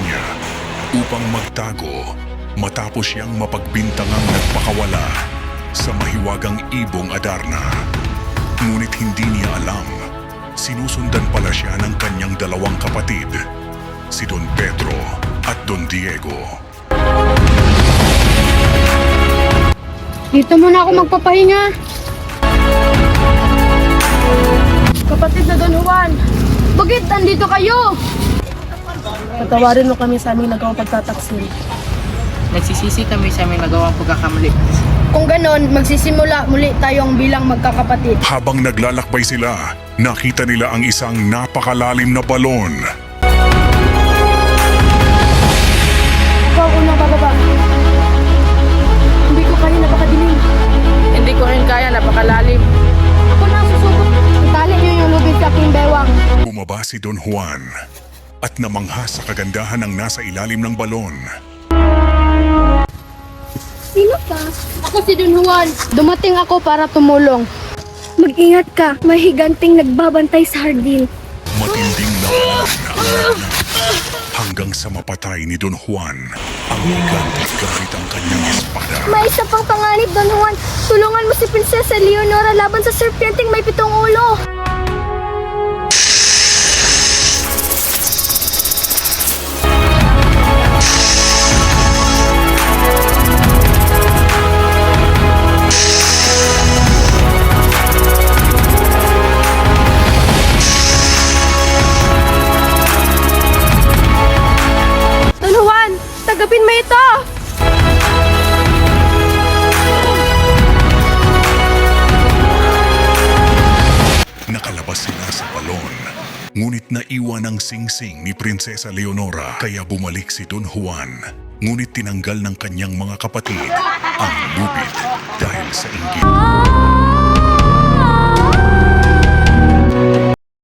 niya upang magtago matapos siyang mapagbintangang nagpakawala sa mahiwagang ibong Adarna. Ngunit hindi niya alam, sinusundan pala siya ng kanyang dalawang kapatid, si Don Pedro at Don Diego. Dito muna ako magpapahinga. Kapatid na Don Juan, bakit andito kayo? Patawarin mo kami sa aming nagawang pagtataksil. Nagsisisi kami sa aming nagawang pagkakamali. Kung ganon, magsisimula muli tayong bilang magkakapatid. Habang naglalakbay sila, nakita nila ang isang napakalalim na balon. Ikaw unang bababa. Hindi ko kaya, napakadilim. Hindi ko rin kaya, napakalalim. Ako na ang susubok. Itali niyo yung lubid sa aking bewang. Bumaba si Don Juan at namangha sa kagandahan ng nasa ilalim ng balon. Sino ka? Ako si Don Juan. Dumating ako para tumulong. Mag-ingat ka, may higanting nagbabantay sa hardin. Matinding labanan na ang laban. Hanggang sa mapatay ni Don Juan ang higante gamit ang kanyang espada. May isa pang panganib, Don Juan. Tulungan mo si Prinsesa Leonora laban sa serpenteng may 7 ulo. Don Juan, tagapin mo ito! Nakalabas sila sa balon, ngunit naiwan ang singsing ni Prinsesa Leonora. Kaya bumalik si Don Juan, ngunit tinanggal ng kanyang mga kapatid ang lubid dahil sa inggit.